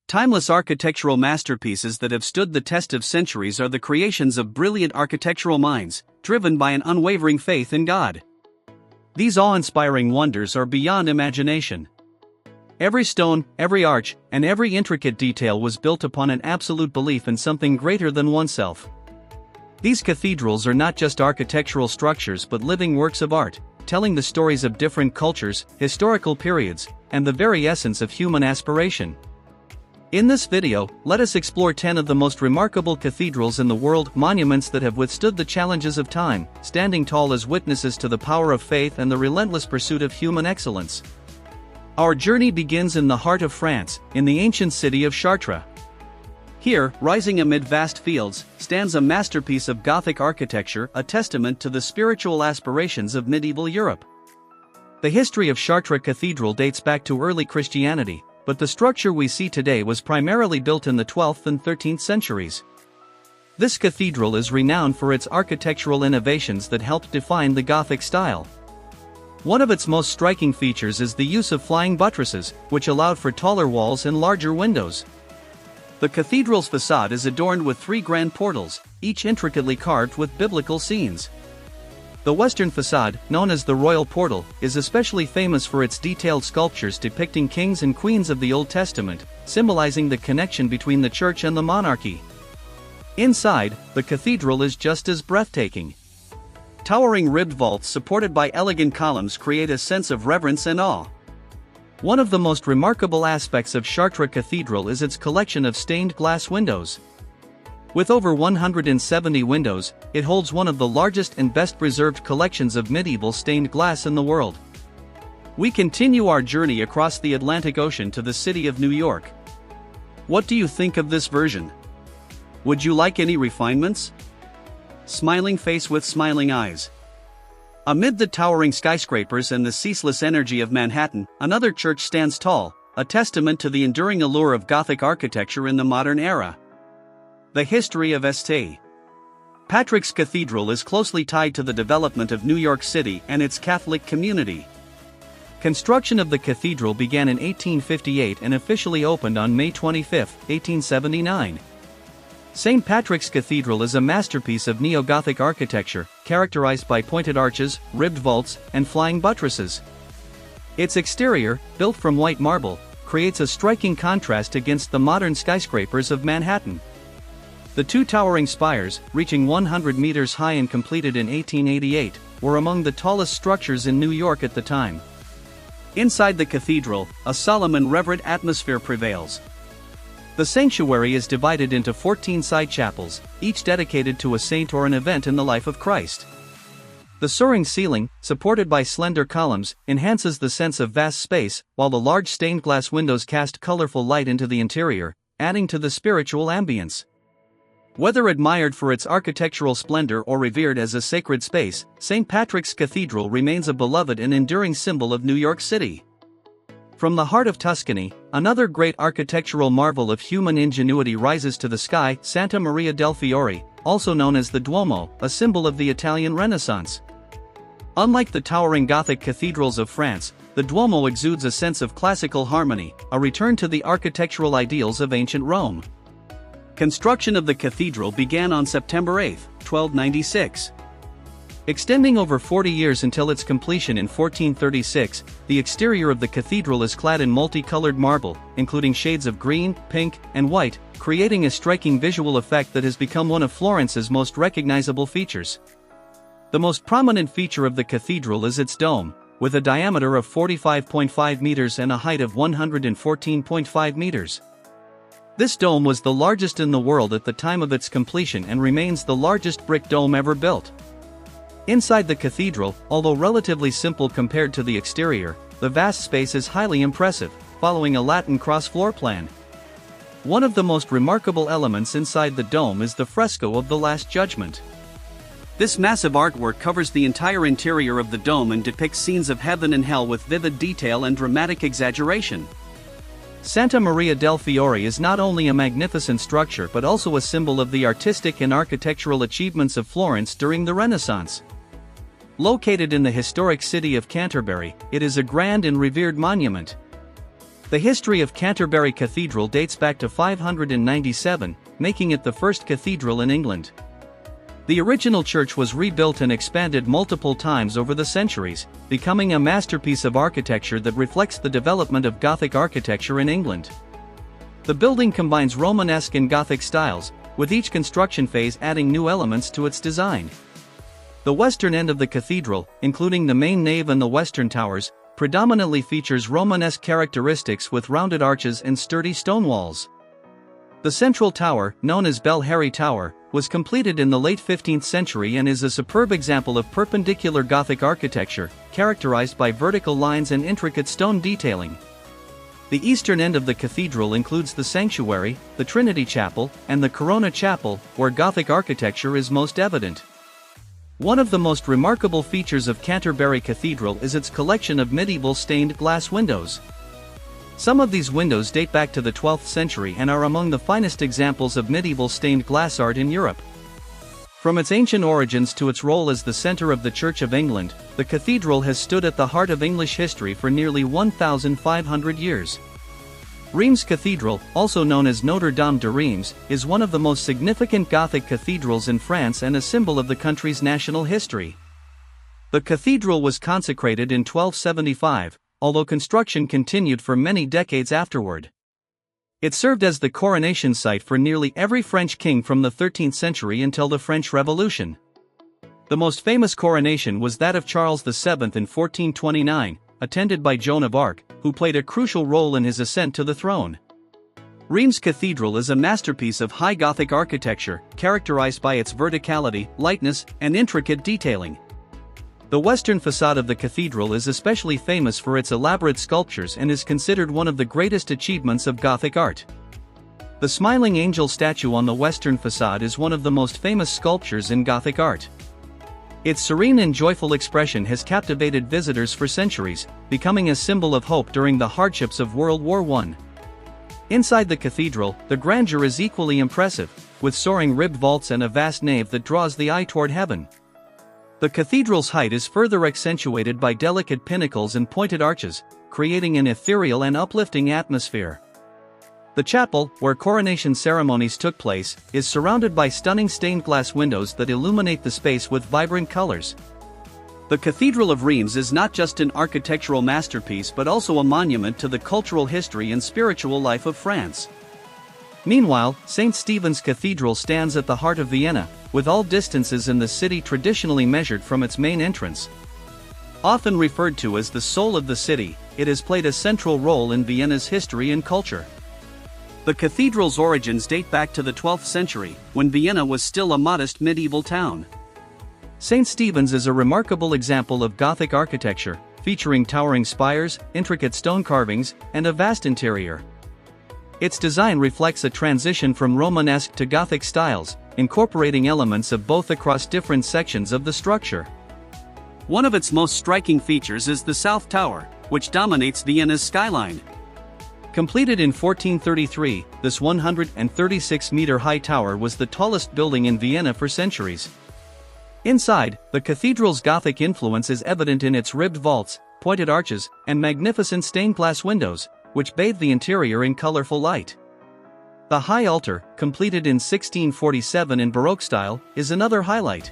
Timeless architectural masterpieces that have stood the test of centuries are the creations of brilliant architectural minds, driven by an unwavering faith in God. These awe-inspiring wonders are beyond imagination. Every stone, every arch, and every intricate detail was built upon an absolute belief in something greater than oneself. These cathedrals are not just architectural structures but living works of art, telling the stories of different cultures, historical periods, and the very essence of human aspiration. In this video, let us explore 10 of the most remarkable cathedrals in the world, monuments that have withstood the challenges of time, standing tall as witnesses to the power of faith and the relentless pursuit of human excellence. Our journey begins in the heart of France, in the ancient city of Chartres. Here, rising amid vast fields, stands a masterpiece of Gothic architecture, a testament to the spiritual aspirations of medieval Europe. The history of Chartres Cathedral dates back to early Christianity, but the structure we see today was primarily built in the 12th and 13th centuries. This cathedral is renowned for its architectural innovations that helped define the Gothic style. One of its most striking features is the use of flying buttresses, which allowed for taller walls and larger windows. The cathedral's facade is adorned with 3 grand portals, each intricately carved with biblical scenes. The western facade, known as the Royal Portal, is especially famous for its detailed sculptures depicting kings and queens of the Old Testament, symbolizing the connection between the church and the monarchy. Inside, the cathedral is just as breathtaking. Towering ribbed vaults supported by elegant columns create a sense of reverence and awe. One of the most remarkable aspects of Chartres Cathedral is its collection of stained glass windows. With over 170 windows, it holds one of the largest and best-preserved collections of medieval stained glass in the world. We continue our journey across the Atlantic Ocean to the city of New York. What do you think of this version? Would you like any refinements? Smiling face with smiling eyes. Amid the towering skyscrapers and the ceaseless energy of Manhattan, another church stands tall, a testament to the enduring allure of Gothic architecture in the modern era. The history of St. Patrick's Cathedral is closely tied to the development of New York City and its Catholic community. Construction of the cathedral began in 1858 and officially opened on May 25, 1879. St. Patrick's Cathedral is a masterpiece of neo-Gothic architecture, characterized by pointed arches, ribbed vaults, and flying buttresses. Its exterior, built from white marble, creates a striking contrast against the modern skyscrapers of Manhattan. The 2 towering spires, reaching 100 meters high and completed in 1888, were among the tallest structures in New York at the time. Inside the cathedral, a solemn and reverent atmosphere prevails. The sanctuary is divided into 14 side chapels, each dedicated to a saint or an event in the life of Christ. The soaring ceiling, supported by slender columns, enhances the sense of vast space, while the large stained glass windows cast colorful light into the interior, adding to the spiritual ambience. Whether admired for its architectural splendor or revered as a sacred space, St. Patrick's Cathedral remains a beloved and enduring symbol of New York City. From the heart of Tuscany, another great architectural marvel of human ingenuity rises to the sky, Santa Maria del Fiore, also known as the Duomo, a symbol of the Italian Renaissance. Unlike the towering Gothic cathedrals of France, the Duomo exudes a sense of classical harmony, a return to the architectural ideals of ancient Rome. Construction of the cathedral began on September 8, 1296. Extending over 40 years until its completion in 1436, the exterior of the cathedral is clad in multicolored marble, including shades of green, pink, and white, creating a striking visual effect that has become one of Florence's most recognizable features. The most prominent feature of the cathedral is its dome, with a diameter of 45.5 meters and a height of 114.5 meters. This dome was the largest in the world at the time of its completion and remains the largest brick dome ever built. Inside the cathedral, although relatively simple compared to the exterior, the vast space is highly impressive, following a Latin cross floor plan. One of the most remarkable elements inside the dome is the fresco of the Last Judgment. This massive artwork covers the entire interior of the dome and depicts scenes of heaven and hell with vivid detail and dramatic exaggeration. Santa Maria del Fiore is not only a magnificent structure but also a symbol of the artistic and architectural achievements of Florence during the Renaissance. Located in the historic city of Canterbury, it is a grand and revered monument. The history of Canterbury Cathedral dates back to 597, making it the first cathedral in England. The original church was rebuilt and expanded multiple times over the centuries, becoming a masterpiece of architecture that reflects the development of Gothic architecture in England. The building combines Romanesque and Gothic styles, with each construction phase adding new elements to its design. The western end of the cathedral, including the main nave and the western towers, predominantly features Romanesque characteristics with rounded arches and sturdy stone walls. The central tower, known as Bell Harry Tower, was completed in the late 15th century and is a superb example of perpendicular Gothic architecture, characterized by vertical lines and intricate stone detailing. The eastern end of the cathedral includes the sanctuary, the Trinity Chapel, and the Corona Chapel, where Gothic architecture is most evident. One of the most remarkable features of Canterbury Cathedral is its collection of medieval stained glass windows. Some of these windows date back to the 12th century and are among the finest examples of medieval stained glass art in Europe. From its ancient origins to its role as the center of the Church of England, the cathedral has stood at the heart of English history for nearly 1,500 years. Reims Cathedral, also known as Notre Dame de Reims, is one of the most significant Gothic cathedrals in France and a symbol of the country's national history. The cathedral was consecrated in 1275, although construction continued for many decades afterward. It served as the coronation site for nearly every French king from the 13th century until the French Revolution. The most famous coronation was that of Charles VII in 1429, attended by Joan of Arc, who played a crucial role in his ascent to the throne. Reims Cathedral is a masterpiece of high Gothic architecture, characterized by its verticality, lightness, and intricate detailing. The western facade of the cathedral is especially famous for its elaborate sculptures and is considered one of the greatest achievements of Gothic art. The smiling angel statue on the western facade is one of the most famous sculptures in Gothic art. Its serene and joyful expression has captivated visitors for centuries, becoming a symbol of hope during the hardships of World War I. Inside the cathedral, the grandeur is equally impressive, with soaring ribbed vaults and a vast nave that draws the eye toward heaven. The cathedral's height is further accentuated by delicate pinnacles and pointed arches, creating an ethereal and uplifting atmosphere. The chapel, where coronation ceremonies took place, is surrounded by stunning stained glass windows that illuminate the space with vibrant colors. The Cathedral of Reims is not just an architectural masterpiece but also a monument to the cultural history and spiritual life of France. Meanwhile, St. Stephen's Cathedral stands at the heart of Vienna, with all distances in the city traditionally measured from its main entrance. Often referred to as the soul of the city, it has played a central role in Vienna's history and culture. The cathedral's origins date back to the 12th century, when Vienna was still a modest medieval town. St. Stephen's is a remarkable example of Gothic architecture, featuring towering spires, intricate stone carvings, and a vast interior. Its design reflects a transition from Romanesque to Gothic styles, incorporating elements of both across different sections of the structure. One of its most striking features is the South Tower, which dominates Vienna's skyline. Completed in 1433, this 136-meter-high tower was the tallest building in Vienna for centuries. Inside, the cathedral's Gothic influence is evident in its ribbed vaults, pointed arches, and magnificent stained glass windows, which bathe the interior in colorful light. The high altar, completed in 1647 in Baroque style, is another highlight.